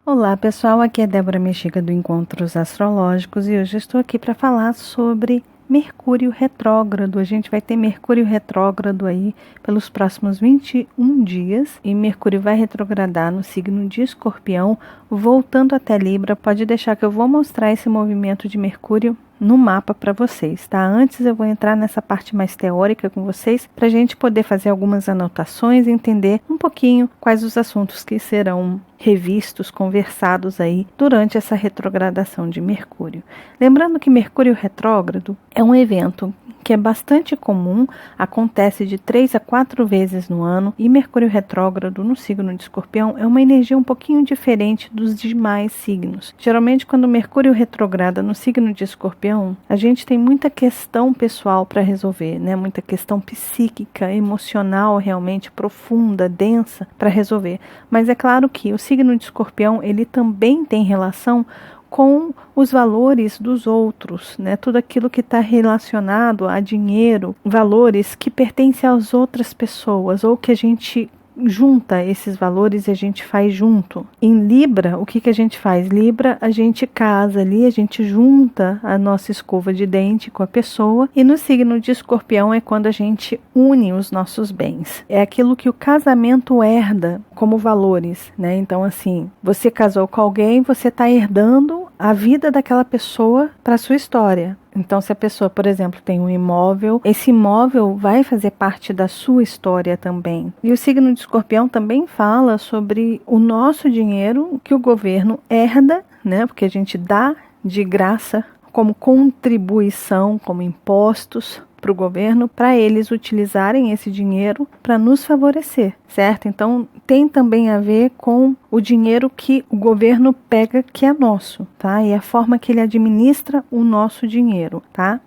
Olá pessoal, aqui é Débora Mexica do Encontros Astrológicos e hoje estou aqui para falar sobre Mercúrio retrógrado. A gente vai ter Mercúrio retrógrado aí pelos próximos 21 dias e Mercúrio vai retrogradar no signo de Escorpião, voltando até Libra. Pode deixar que eu vou mostrar esse movimento de Mercúrio no mapa para vocês, tá? Antes eu vou entrar nessa parte mais teórica com vocês para a gente poder fazer algumas anotações e entender um pouquinho quais os assuntos que serão revistos, conversados aí durante essa retrogradação de Mercúrio. Lembrando que Mercúrio retrógrado é um evento que é bastante comum, acontece de 3 a 4 vezes no ano, e Mercúrio retrógrado no signo de Escorpião é uma energia um pouquinho diferente dos demais signos. Geralmente, quando Mercúrio retrograda no signo de Escorpião, a gente tem muita questão pessoal para resolver, né? Muita questão psíquica, emocional, realmente profunda, densa para resolver. Mas é claro que o signo de Escorpião, ele também tem relação com os valores dos outros, né? Tudo aquilo que está relacionado a dinheiro, valores que pertencem às outras pessoas, ou que a gente junta esses valores e a gente faz junto. Em Libra, o que a gente faz? Libra, a gente casa ali, a gente junta a nossa escova de dente com a pessoa, e no signo de Escorpião é quando a gente une os nossos bens. É aquilo que o casamento herda como valores, né? Então, assim, você casou com alguém, você está herdando a vida daquela pessoa para a sua história. Então, se a pessoa, por exemplo, tem um imóvel, esse imóvel vai fazer parte da sua história também. E o signo de Escorpião também fala sobre o nosso dinheiro que o governo herda, né? Porque a gente dá de graça como contribuição, como impostos para o governo, para eles utilizarem esse dinheiro para nos favorecer, certo? Então, tem também a ver com o dinheiro que o governo pega, que é nosso, tá? E a forma que ele administra o nosso dinheiro, tá?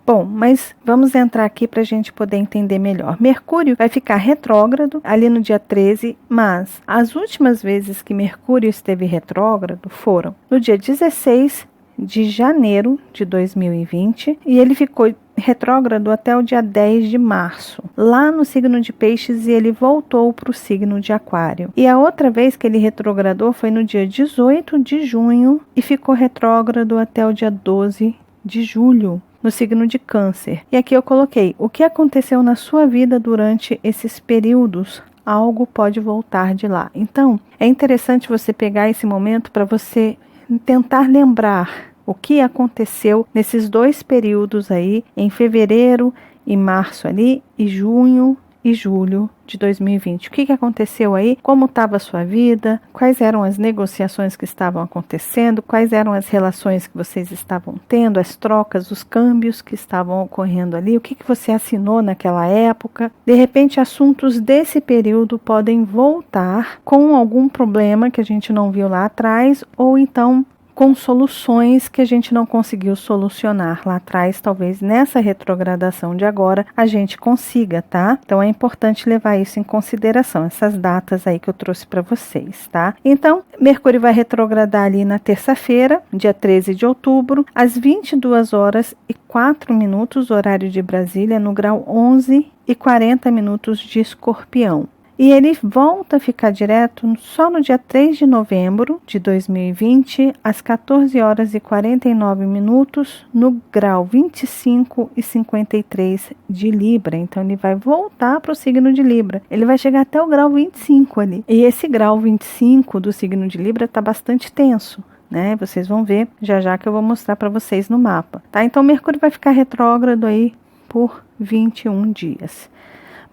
Bom, mas vamos entrar aqui para a gente poder entender melhor. Mercúrio vai ficar retrógrado ali no dia 13, mas as últimas vezes que Mercúrio esteve retrógrado foram no dia 16 de janeiro de 2020 e ele ficou retrógrado até o dia 10 de março, lá no signo de Peixes, e ele voltou para o signo de Aquário. E a outra vez que ele retrogradou foi no dia 18 de junho e ficou retrógrado até o dia 12 de julho, no signo de Câncer. E aqui eu coloquei o que aconteceu na sua vida durante esses períodos. Algo pode voltar de lá. Então, é interessante você pegar esse momento para você tentar lembrar o que aconteceu nesses dois períodos aí, em fevereiro e março ali, e junho e julho de 2020. O que aconteceu aí? Como estava a sua vida? Quais eram as negociações que estavam acontecendo? Quais eram as relações que vocês estavam tendo? As trocas, os câmbios que estavam ocorrendo ali? O que você assinou naquela época? De repente, assuntos desse período podem voltar com algum problema que a gente não viu lá atrás, ou então com soluções que a gente não conseguiu solucionar lá atrás. Talvez nessa retrogradação de agora a gente consiga, tá? Então é importante levar isso em consideração, essas datas aí que eu trouxe para vocês, tá? Então, Mercúrio vai retrogradar ali na terça-feira, dia 13 de outubro, às 22 horas e 4 minutos, horário de Brasília, no grau 11 e 40 minutos de Escorpião. E ele volta a ficar direto só no dia 3 de novembro de 2020, às 14 horas e 49 minutos, no grau 25 e 53 de Libra. Então, ele vai voltar para o signo de Libra. Ele vai chegar até o grau 25 ali. E esse grau 25 do signo de Libra está bastante tenso, né? Vocês vão ver já que eu vou mostrar para vocês no mapa, tá? Então, Mercúrio vai ficar retrógrado aí por 21 dias.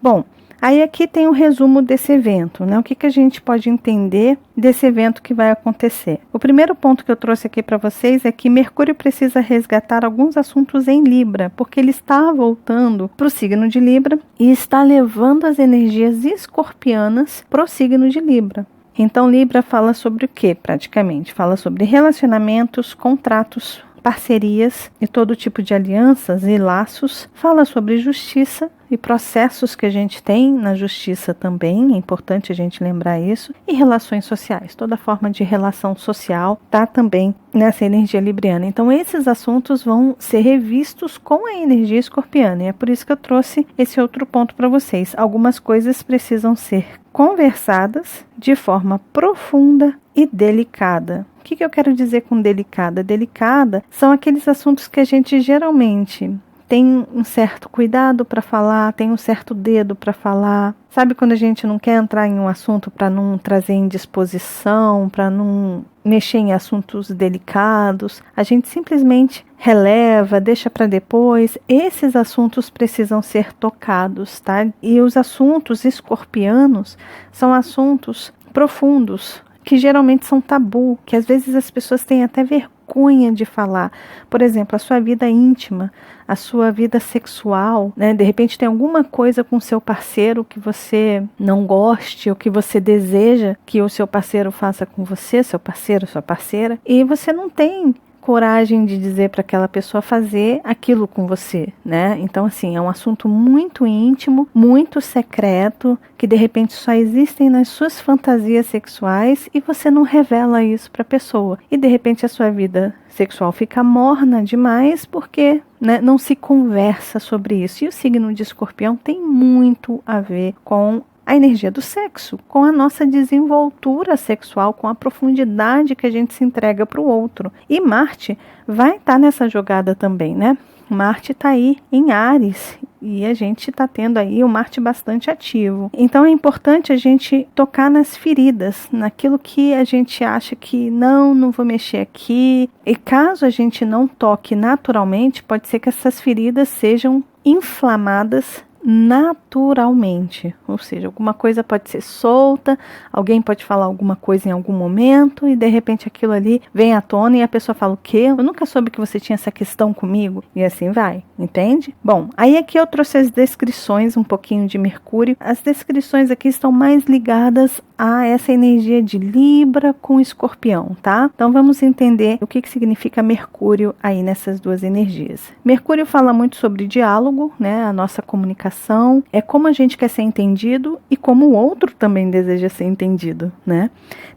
Bom, aí aqui tem um resumo desse evento, né? O que a gente pode entender desse evento que vai acontecer? O primeiro ponto que eu trouxe aqui para vocês é que Mercúrio precisa resgatar alguns assuntos em Libra, porque ele está voltando para o signo de Libra e está levando as energias escorpianas para o signo de Libra. Então, Libra fala sobre o quê, praticamente? Fala sobre relacionamentos, contratos, parcerias e todo tipo de alianças e laços. Fala sobre justiça e processos que a gente tem na justiça também, é importante a gente lembrar isso, e relações sociais, toda forma de relação social está também nessa energia libriana. Então esses assuntos vão ser revistos com a energia escorpiana, e é por isso que eu trouxe esse outro ponto para vocês. Algumas coisas precisam ser conversadas de forma profunda e delicada. O que eu quero dizer com delicada? Delicada são aqueles assuntos que a gente geralmente tem um certo cuidado para falar, tem um certo dedo para falar. Sabe quando a gente não quer entrar em um assunto para não trazer indisposição, para não mexer em assuntos delicados? A gente simplesmente releva, deixa para depois. Esses assuntos precisam ser tocados, tá? E os assuntos escorpianos são assuntos profundos, que geralmente são tabu, que às vezes as pessoas têm até vergonha de falar. Por exemplo, a sua vida íntima, a sua vida sexual, né? De repente tem alguma coisa com o seu parceiro que você não goste ou que você deseja que o seu parceiro faça com você, seu parceiro, sua parceira, e você não tem coragem de dizer para aquela pessoa fazer aquilo com você, né? Então, assim, é um assunto muito íntimo, muito secreto, que de repente só existem nas suas fantasias sexuais e você não revela isso para a pessoa. E de repente a sua vida sexual fica morna demais porque, né, não se conversa sobre isso. E o signo de Escorpião tem muito a ver com a energia do sexo, com a nossa desenvoltura sexual, com a profundidade que a gente se entrega para o outro. E Marte vai estar nessa jogada também, né? Marte está aí em Áries e a gente está tendo aí o Marte bastante ativo. Então é importante a gente tocar nas feridas, naquilo que a gente acha que não vou mexer aqui. E caso a gente não toque naturalmente, pode ser que essas feridas sejam inflamadas naturalmente, ou seja, alguma coisa pode ser solta, alguém pode falar alguma coisa em algum momento e de repente aquilo ali vem à tona e a pessoa fala: o quê? Eu nunca soube que você tinha essa questão comigo. E assim vai, entende? Bom, aí aqui eu trouxe as descrições um pouquinho de Mercúrio. As descrições aqui estão mais ligadas a essa energia de Libra com Escorpião, tá? Então vamos entender o que significa Mercúrio aí nessas duas energias. Mercúrio fala muito sobre diálogo, né? A nossa comunicação, é como a gente quer ser entendido e como o outro também deseja ser entendido, né?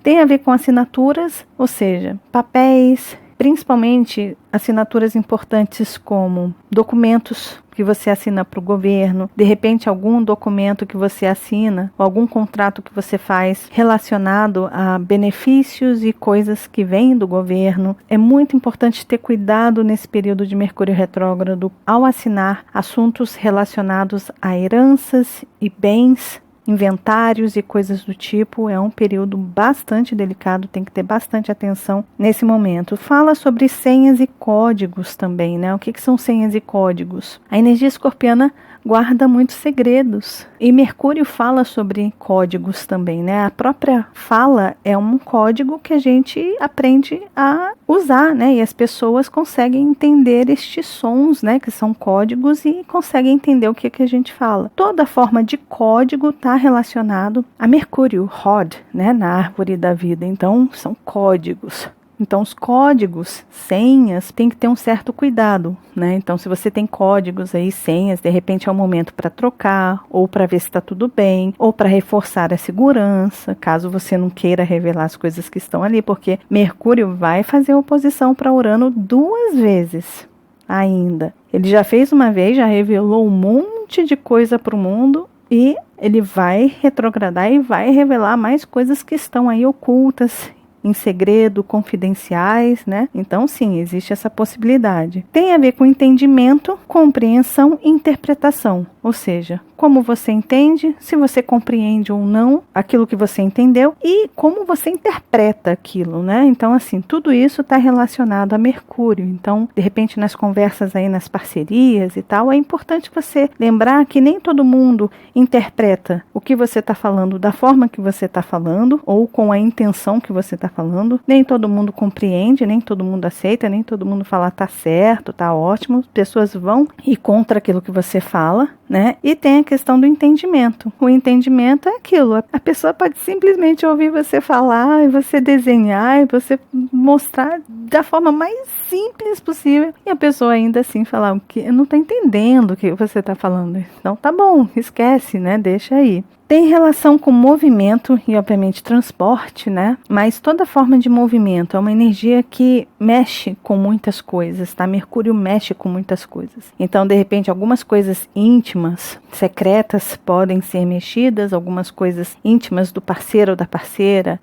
Tem a ver com assinaturas, ou seja, papéis, principalmente assinaturas importantes como documentos que você assina para o governo, de repente algum documento que você assina, ou algum contrato que você faz relacionado a benefícios e coisas que vêm do governo. É muito importante ter cuidado nesse período de Mercúrio retrógrado ao assinar assuntos relacionados a heranças e bens, inventários e coisas do tipo. É um período bastante delicado, tem que ter bastante atenção nesse momento. Fala sobre senhas e códigos também, né? O que são senhas e códigos? A energia escorpiana guarda muitos segredos. E Mercúrio fala sobre códigos também, né? A própria fala é um código que a gente aprende a usar, né? E as pessoas conseguem entender estes sons, né? Que são códigos e conseguem entender o que a gente fala. Toda forma de código está relacionado a Mercúrio, Rod, né? Na árvore da vida. Então, são códigos. Então, os códigos, senhas, tem que ter um certo cuidado, né? Então, se você tem códigos aí, senhas, de repente é o momento para trocar, ou para ver se está tudo bem, ou para reforçar a segurança, caso você não queira revelar as coisas que estão ali, porque Mercúrio vai fazer oposição para Urano 2 vezes ainda. Ele já fez uma vez, já revelou um monte de coisa para o mundo, e ele vai retrogradar e vai revelar mais coisas que estão aí ocultas, em segredo, confidenciais, né? Então, sim, existe essa possibilidade. Tem a ver com entendimento, compreensão e interpretação. Ou seja, como você entende, se você compreende ou não aquilo que você entendeu e como você interpreta aquilo, né? Então, assim, tudo isso está relacionado a Mercúrio. Então, de repente, nas conversas aí, nas parcerias e tal, é importante você lembrar que nem todo mundo interpreta o que você está falando da forma que você está falando ou com a intenção que você está falando. Nem todo mundo compreende, nem todo mundo aceita, nem todo mundo fala tá certo, tá ótimo. Pessoas vão ir contra aquilo que você fala, né? E tem a questão do entendimento. O entendimento é aquilo. A pessoa pode simplesmente ouvir você falar e você desenhar e você mostrar da forma mais simples possível e a pessoa ainda assim falar o que eu não estou entendendo o que você está falando. Então tá bom, esquece, né? Deixa aí. Tem relação com movimento e, obviamente, transporte, né? Mas toda forma de movimento é uma energia que mexe com muitas coisas, tá? Mercúrio mexe com muitas coisas. Então, de repente, algumas coisas íntimas íntimas, secretas podem ser mexidas, algumas coisas íntimas do parceiro ou da parceira,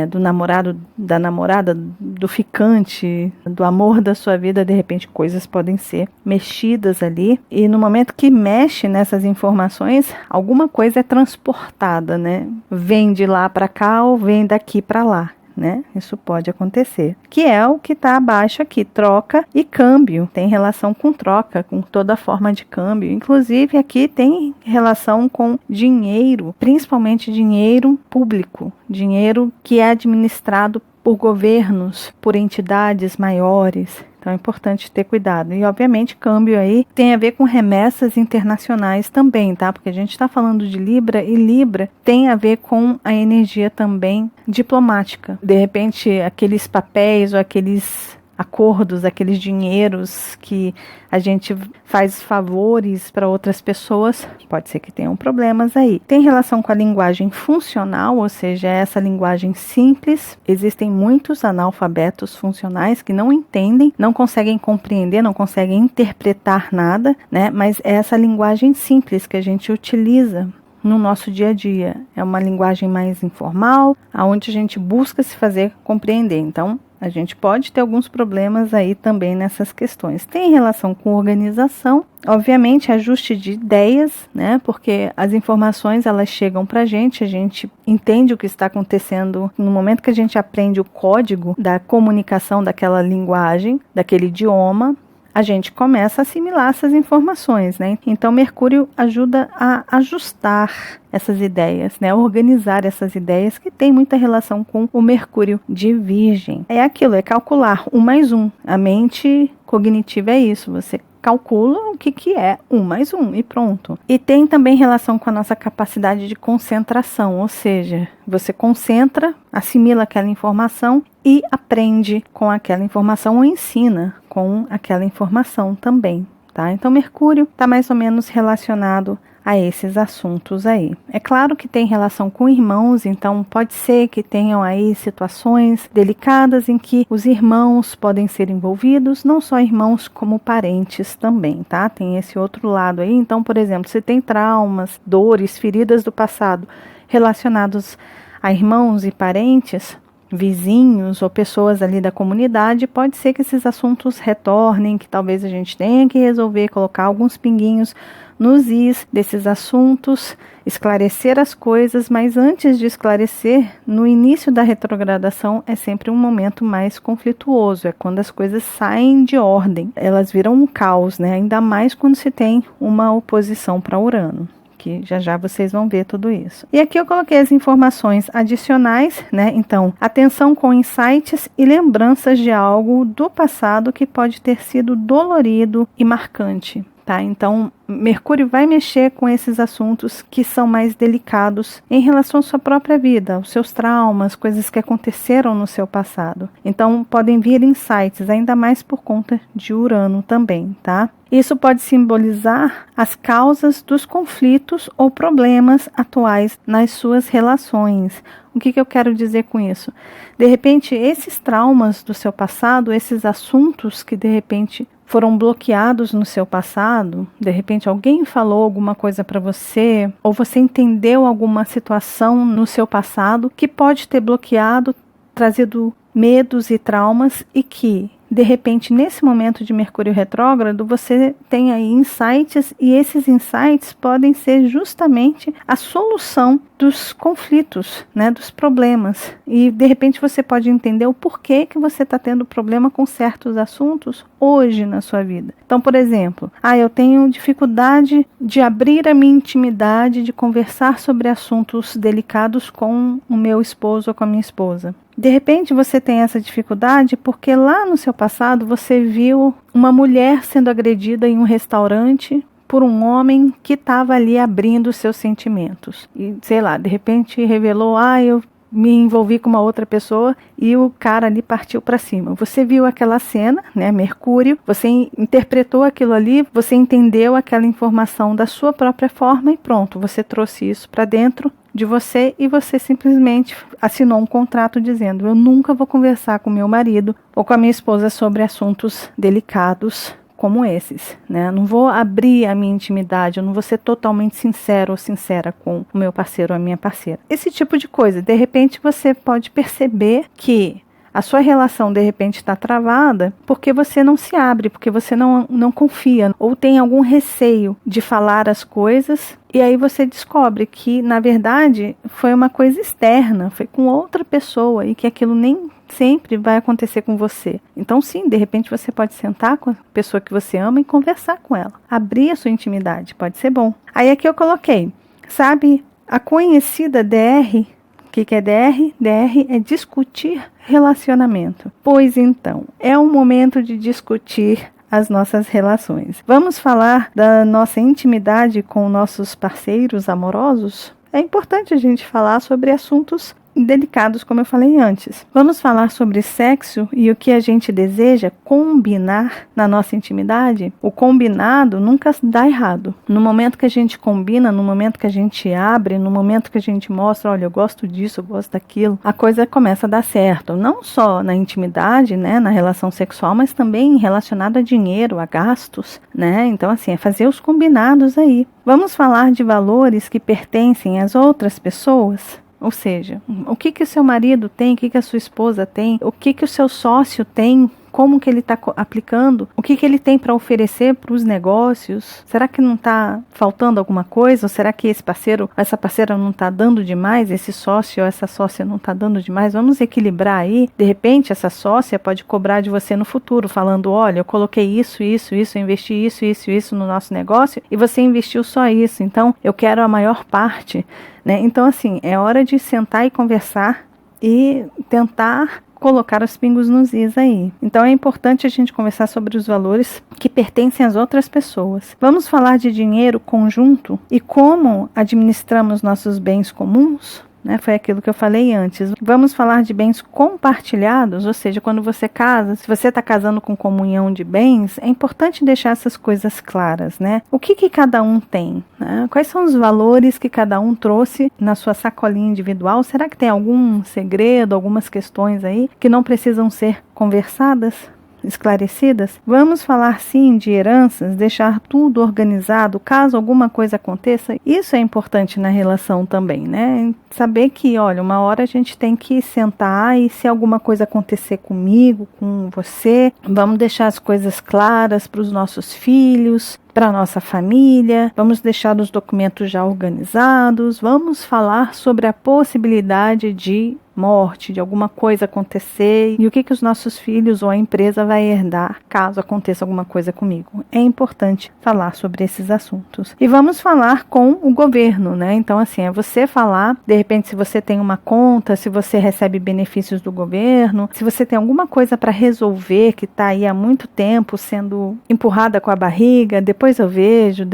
do namorado, da namorada, do ficante, do amor da sua vida, de repente coisas podem ser mexidas ali, e no momento que mexe nessas informações, alguma coisa é transportada, né? Vem de lá para cá ou vem daqui para lá. Né? Isso pode acontecer, que é o que está abaixo aqui, troca e câmbio, tem relação com troca, com toda forma de câmbio, inclusive aqui tem relação com dinheiro, principalmente dinheiro público, dinheiro que é administrado por governos, por entidades maiores. Então é importante ter cuidado. E obviamente câmbio aí tem a ver com remessas internacionais também, tá? Porque a gente está falando de Libra e Libra tem a ver com a energia também diplomática. De repente aqueles papéis ou aqueles acordos, aqueles dinheiros que a gente faz favores para outras pessoas, pode ser que tenham problemas aí. Tem relação com a linguagem funcional, ou seja, essa linguagem simples. Existem muitos analfabetos funcionais que não entendem, não conseguem compreender, não conseguem interpretar nada, né? Mas é essa linguagem simples que a gente utiliza no nosso dia a dia. É uma linguagem mais informal, onde a gente busca se fazer compreender. Então, a gente pode ter alguns problemas aí também nessas questões. Tem relação com organização, obviamente ajuste de ideias, né? Porque as informações elas chegam pra gente, a gente entende o que está acontecendo no momento que a gente aprende o código da comunicação daquela linguagem, daquele idioma. A gente começa a assimilar essas informações, né? Então, Mercúrio ajuda a ajustar essas ideias, né? Organizar essas ideias que tem muita relação com o Mercúrio de Virgem. É aquilo, é calcular 1 mais 1. A mente cognitiva é isso, você calcula o que é 1 mais 1 e pronto. E tem também relação com a nossa capacidade de concentração, ou seja, você concentra, assimila aquela informação e aprende com aquela informação ou ensina com aquela informação também, tá? Então Mercúrio está mais ou menos relacionado a esses assuntos aí. É claro que tem relação com irmãos, então pode ser que tenham aí situações delicadas em que os irmãos podem ser envolvidos, não só irmãos como parentes também, tá? Tem esse outro lado aí. Então, por exemplo, se tem traumas, dores, feridas do passado relacionados a irmãos e parentes, vizinhos ou pessoas ali da comunidade, pode ser que esses assuntos retornem, que talvez a gente tenha que resolver, colocar alguns pinguinhos nos is desses assuntos, esclarecer as coisas, mas antes de esclarecer, no início da retrogradação é sempre um momento mais conflituoso, é quando as coisas saem de ordem, elas viram um caos, né? Ainda mais quando se tem uma oposição para Urano. Que já já vocês vão ver tudo isso. E aqui eu coloquei as informações adicionais, né? Então, atenção com insights e lembranças de algo do passado que pode ter sido dolorido e marcante, tá? Então, Mercúrio vai mexer com esses assuntos que são mais delicados em relação à sua própria vida, os seus traumas, coisas que aconteceram no seu passado. Então, podem vir insights, ainda mais por conta de Urano também, tá? Isso pode simbolizar as causas dos conflitos ou problemas atuais nas suas relações. O que eu quero dizer com isso? De repente, esses traumas do seu passado, esses assuntos que de repente foram bloqueados no seu passado, de repente alguém falou alguma coisa para você, ou você entendeu alguma situação no seu passado que pode ter bloqueado, trazido medos e traumas e que, de repente, nesse momento de Mercúrio retrógrado, você tem aí insights e esses insights podem ser justamente a solução dos conflitos, né, dos problemas. E, de repente, você pode entender o porquê que você está tendo problema com certos assuntos hoje na sua vida. Então, por exemplo, eu tenho dificuldade de abrir a minha intimidade, de conversar sobre assuntos delicados com o meu esposo ou com a minha esposa. De repente você tem essa dificuldade porque lá no seu passado você viu uma mulher sendo agredida em um restaurante por um homem que estava ali abrindo seus sentimentos. E sei lá, de repente revelou, eu me envolvi com uma outra pessoa e o cara ali partiu para cima. Você viu aquela cena, né, Mercúrio, você interpretou aquilo ali, você entendeu aquela informação da sua própria forma e pronto, você trouxe isso para dentro de você e você simplesmente assinou um contrato dizendo: eu nunca vou conversar com meu marido ou com a minha esposa sobre assuntos delicados como esses, né? Eu não vou abrir a minha intimidade, eu não vou ser totalmente sincero ou sincera com o meu parceiro ou a minha parceira. Esse tipo de coisa. De repente você pode perceber que a sua relação de repente está travada porque você não se abre, porque você não confia ou tem algum receio de falar as coisas, e aí você descobre que na verdade foi uma coisa externa, foi com outra pessoa e que aquilo nem sempre vai acontecer com você. Então sim, de repente você pode sentar com a pessoa que você ama e conversar com ela, abrir a sua intimidade, pode ser bom. Aí aqui eu coloquei, sabe, a conhecida DR. O que é DR? DR é discutir relacionamento. Pois então, é um momento de discutir as nossas relações. Vamos falar da nossa intimidade com nossos parceiros amorosos? É importante a gente falar sobre assuntos delicados, como eu falei antes. Vamos falar sobre sexo e o que a gente deseja combinar na nossa intimidade? O combinado nunca dá errado. No momento que a gente combina, no momento que a gente abre, no momento que a gente mostra, olha, eu gosto disso, eu gosto daquilo, a coisa começa a dar certo. Não só na intimidade, né, na relação sexual, mas também relacionado a dinheiro, a gastos, né? Então, assim, é fazer os combinados aí. Vamos falar de valores que pertencem às outras pessoas? Ou seja, o que o seu marido tem, o que a sua esposa tem, o que o seu sócio tem, como que ele está aplicando, o que ele tem para oferecer para os negócios. Será que não está faltando alguma coisa? Ou será que esse parceiro, essa parceira não está dando demais? Esse sócio ou essa sócia não está dando demais? Vamos equilibrar aí. De repente, essa sócia pode cobrar de você no futuro, falando, olha, eu coloquei isso, eu investi isso no nosso negócio e você investiu só isso. Então, eu quero a maior parte, né? Então, assim, é hora de sentar e conversar e tentar colocar os pingos nos is aí. Então é importante a gente conversar sobre os valores que pertencem às outras pessoas. Vamos falar de dinheiro conjunto e como administramos nossos bens comuns? Né, foi aquilo que eu falei antes. Vamos falar de bens compartilhados, ou seja, quando você casa, se você está casando com comunhão de bens, é importante deixar essas coisas claras, né? O que cada um tem? Né? Quais são os valores que cada um trouxe na sua sacolinha individual? Será que tem algum segredo, algumas questões aí que não precisam ser conversadas? Esclarecidas? Vamos falar sim de heranças, deixar tudo organizado caso alguma coisa aconteça. Isso é importante na relação também, né? Saber que, olha, uma hora a gente tem que sentar e se alguma coisa acontecer comigo, com você, vamos deixar as coisas claras para os nossos filhos, para a nossa família, vamos deixar os documentos já organizados, vamos falar sobre a possibilidade de morte, de alguma coisa acontecer e o que os nossos filhos ou a empresa vai herdar caso aconteça alguma coisa comigo. É importante falar sobre esses assuntos. E vamos falar com o governo, né? Então, assim, é você falar, de repente, se você tem uma conta, se você recebe benefícios do governo, se você tem alguma coisa para resolver que está aí há muito tempo sendo empurrada com a barriga, depois eu vejo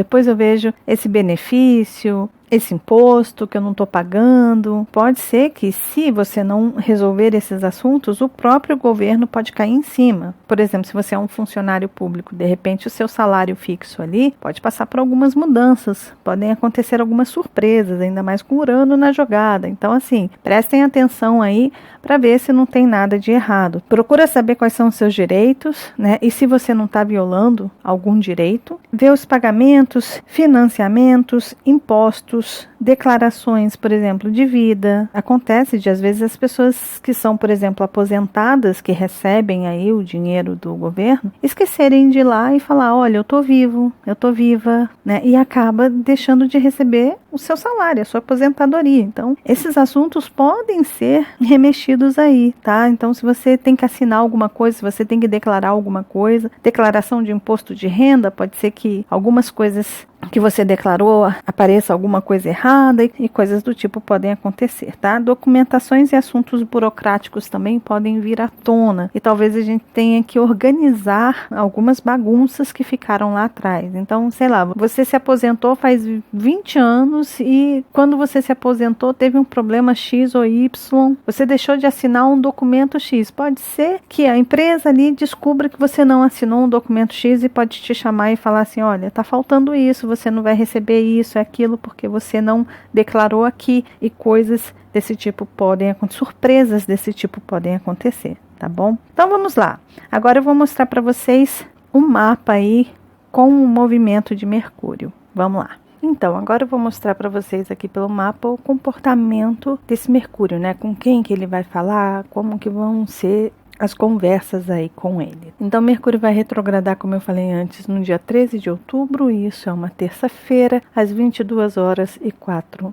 esse benefício, esse imposto que eu não estou pagando. Pode ser que, se você não resolver esses assuntos, o próprio governo pode cair em cima. Por exemplo, se você é um funcionário público, de repente o seu salário fixo ali pode passar por algumas mudanças, podem acontecer algumas surpresas, ainda mais com Urano na jogada. Então, assim, prestem atenção aí para ver se não tem nada de errado. Procura saber quais são os seus direitos, né? E se você não está violando algum direito, vê os pagamentos, financiamentos, impostos, declarações, por exemplo, de vida. Acontece de, às vezes, as pessoas que são, por exemplo, aposentadas, que recebem aí o dinheiro do governo, esquecerem de ir lá e falar, olha, eu tô vivo, eu tô viva, né? E acaba deixando de receber o seu salário, a sua aposentadoria. Então, esses assuntos podem ser remexidos aí, tá? Então, se você tem que assinar alguma coisa, se você tem que declarar alguma coisa, declaração de imposto de renda, pode ser que algumas coisas que você declarou apareça alguma coisa errada e coisas do tipo podem acontecer, tá? Documentações e assuntos burocráticos também podem vir à tona e talvez a gente tenha que organizar algumas bagunças que ficaram lá atrás. Então, sei lá, você se aposentou faz 20 anos e quando você se aposentou teve um problema X ou Y, você deixou de assinar um documento X. Pode ser que a empresa ali descubra que você não assinou um documento X e pode te chamar e falar assim, olha, tá faltando isso, você não vai receber isso, aquilo, porque você não declarou aqui, e coisas desse tipo podem acontecer, surpresas desse tipo podem acontecer, tá bom? Então vamos lá. Agora eu vou mostrar para vocês um mapa aí com o movimento de Mercúrio. Vamos lá. Então, agora eu vou mostrar para vocês aqui pelo mapa o comportamento desse Mercúrio, né? Com quem que ele vai falar, como que vão ser as conversas aí com ele. Então, Mercúrio vai retrogradar, como eu falei antes, no dia 13 de outubro, e isso é uma terça-feira, às 22h04,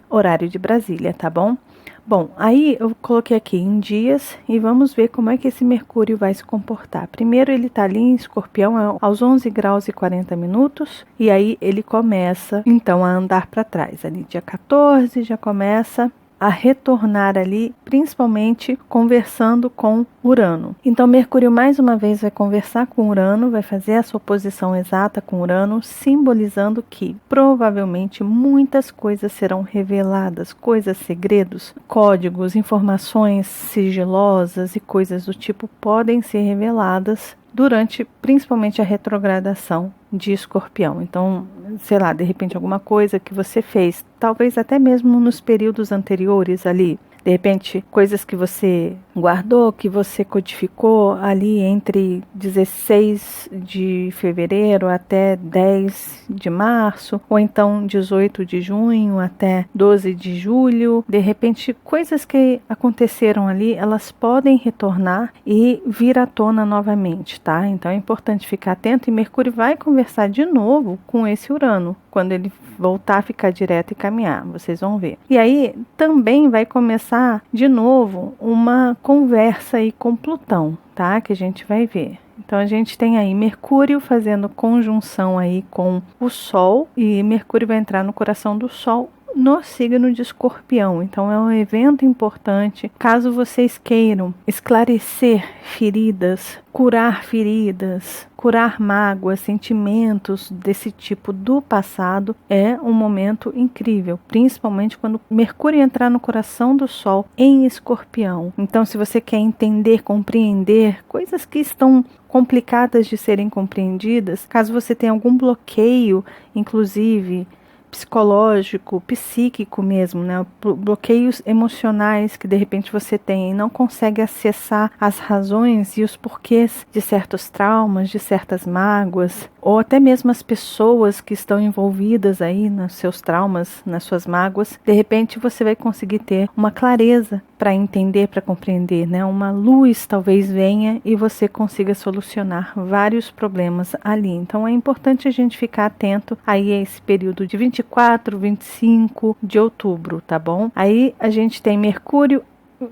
horário de Brasília, tá bom? Bom, aí eu coloquei aqui em dias e vamos ver como é que esse Mercúrio vai se comportar. Primeiro ele está ali em Escorpião aos 11h40, e aí ele começa então a andar para trás. Ali dia 14 já começa a retornar ali, principalmente conversando com Urano. Então Mercúrio mais uma vez vai conversar com Urano, vai fazer essa oposição exata com Urano, simbolizando que provavelmente muitas coisas serão reveladas, coisas, segredos, códigos, informações sigilosas e coisas do tipo podem ser reveladas durante principalmente a retrogradação de Escorpião. Então, sei lá, de repente alguma coisa que você fez, talvez até mesmo nos períodos anteriores ali, de repente coisas que você guardou, que você codificou ali entre 16 de fevereiro até 10 de março, ou então 18 de junho até 12 de julho, de repente coisas que aconteceram ali, elas podem retornar e vir à tona novamente, tá? Então é importante ficar atento, e Mercúrio vai conversar de novo com esse Urano, quando ele voltar a ficar direto e caminhar, vocês vão ver. E aí também vai começar de novo uma conversa aí com Plutão, tá? Que a gente vai ver. Então a gente tem aí Mercúrio fazendo conjunção aí com o Sol, e Mercúrio vai entrar no coração do Sol no signo de Escorpião. Então é um evento importante, caso vocês queiram esclarecer feridas, curar mágoas, sentimentos desse tipo do passado, é um momento incrível, principalmente quando Mercúrio entrar no coração do Sol em Escorpião. Então, se você quer entender, compreender coisas que estão complicadas de serem compreendidas, caso você tenha algum bloqueio, inclusive psicológico, psíquico mesmo, né? Bloqueios emocionais que de repente você tem e não consegue acessar as razões e os porquês de certos traumas, de certas mágoas, ou até mesmo as pessoas que estão envolvidas aí nos seus traumas, nas suas mágoas, de repente você vai conseguir ter uma clareza para entender, para compreender, né? Uma luz talvez venha e você consiga solucionar vários problemas ali. Então é importante a gente ficar atento aí a esse período de 24, 25 de outubro, tá bom? Aí a gente tem Mercúrio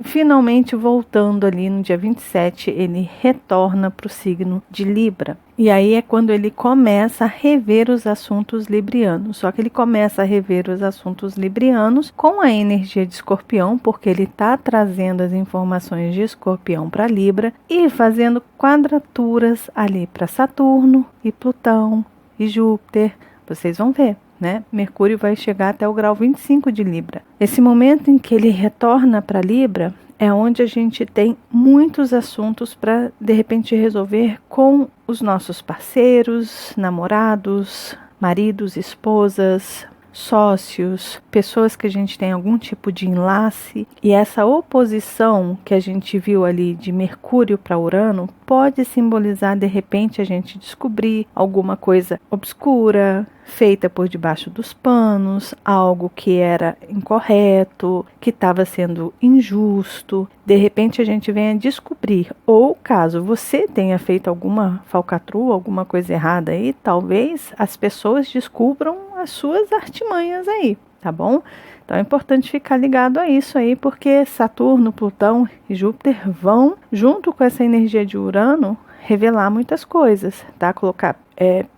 finalmente voltando ali no dia 27, ele retorna para o signo de Libra. E aí é quando ele começa a rever os assuntos librianos. Só que ele começa a rever os assuntos librianos com a energia de Escorpião, porque ele está trazendo as informações de Escorpião para Libra e fazendo quadraturas ali para Saturno e Plutão e Júpiter. Vocês vão ver, né? Mercúrio vai chegar até o grau 25 de Libra. Esse momento em que ele retorna para Libra é onde a gente tem muitos assuntos para, de repente, resolver com os nossos parceiros, namorados, maridos, esposas, sócios, pessoas que a gente tem algum tipo de enlace. E essa oposição que a gente viu ali de Mercúrio para Urano pode simbolizar, de repente, a gente descobrir alguma coisa obscura, feita por debaixo dos panos, algo que era incorreto, que estava sendo injusto. De repente a gente vem a descobrir, ou caso você tenha feito alguma falcatrua, alguma coisa errada aí, talvez as pessoas descubram as suas artimanhas aí, tá bom? Então é importante ficar ligado a isso aí, porque Saturno, Plutão e Júpiter vão, junto com essa energia de Urano, revelar muitas coisas, tá? Colocar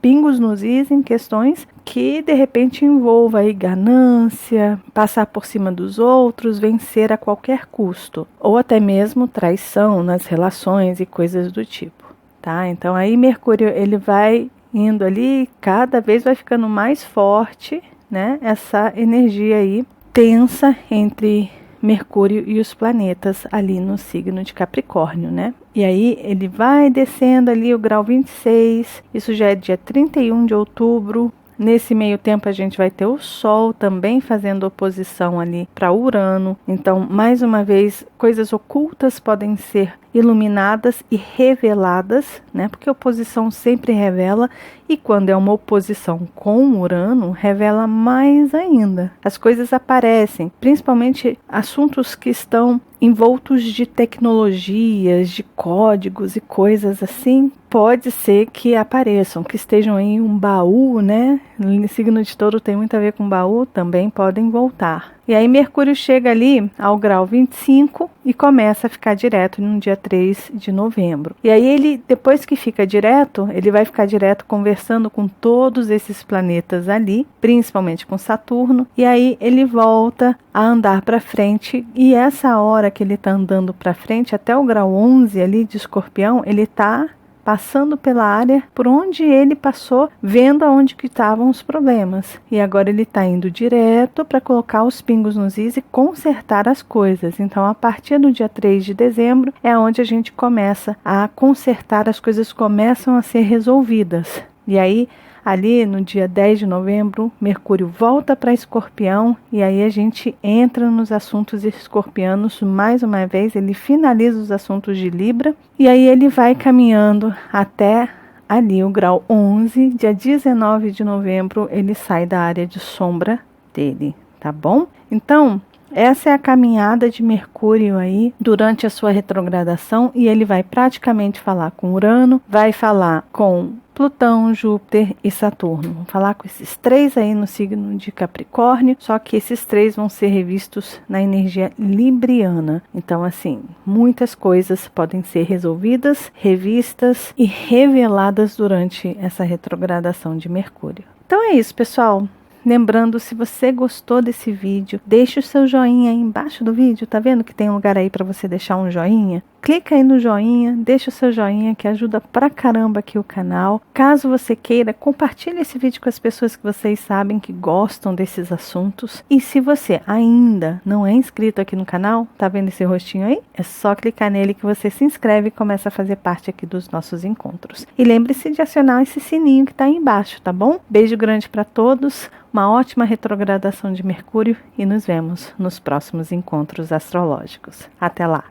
pingos nos is em questões que de repente envolva aí ganância, passar por cima dos outros, vencer a qualquer custo, ou até mesmo traição nas relações e coisas do tipo, tá? Então aí Mercúrio ele vai indo ali, cada vez vai ficando mais forte, né? Essa energia aí tensa entre Mercúrio e os planetas ali no signo de Capricórnio, né? E aí ele vai descendo ali o grau 26, isso já é dia 31 de outubro. Nesse meio tempo a gente vai ter o Sol também fazendo oposição ali para Urano. Então, mais uma vez, coisas ocultas podem ser iluminadas e reveladas, né? Porque oposição sempre revela, e quando é uma oposição com Urano, revela mais ainda. As coisas aparecem, principalmente assuntos que estão envoltos de tecnologias, de códigos e coisas assim, pode ser que apareçam, que estejam em um baú, né? O signo de Touro tem muito a ver com baú, também podem voltar. E aí Mercúrio chega ali ao grau 25 e começa a ficar direto no dia 3 de novembro. E aí ele, depois que fica direto, ele vai ficar direto conversando com todos esses planetas ali, principalmente com Saturno, e aí ele volta a andar para frente, e essa hora que ele está andando para frente, até o grau 11 ali de Escorpião, ele está passando pela área por onde ele passou, vendo aonde que estavam os problemas. E agora ele está indo direto para colocar os pingos nos is e consertar as coisas. Então, a partir do dia 3 de dezembro, é onde a gente começa a consertar, as coisas começam a ser resolvidas. E aí, ali no dia 10 de novembro, Mercúrio volta para Escorpião, e aí a gente entra nos assuntos escorpianos mais uma vez, ele finaliza os assuntos de Libra, e aí ele vai caminhando até ali o grau 11, dia 19 de novembro ele sai da área de sombra dele, tá bom? Então, essa é a caminhada de Mercúrio aí durante a sua retrogradação, e ele vai praticamente falar com Urano, vai falar com Plutão, Júpiter e Saturno. Vamos falar com esses três aí no signo de Capricórnio, só que esses três vão ser revistos na energia libriana. Então, assim, muitas coisas podem ser resolvidas, revistas e reveladas durante essa retrogradação de Mercúrio. Então é isso, pessoal. Lembrando, se você gostou desse vídeo, deixe o seu joinha aí embaixo do vídeo, tá vendo que tem um lugar aí para você deixar um joinha? Clica aí no joinha, deixa o seu joinha que ajuda pra caramba aqui o canal. Caso você queira, compartilhe esse vídeo com as pessoas que vocês sabem que gostam desses assuntos. E se você ainda não é inscrito aqui no canal, tá vendo esse rostinho aí? É só clicar nele que você se inscreve e começa a fazer parte aqui dos nossos encontros. E lembre-se de acionar esse sininho que tá aí embaixo, tá bom? Beijo grande para todos, uma ótima retrogradação de Mercúrio e nos vemos nos próximos encontros astrológicos. Até lá!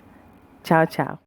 Tchau, tchau.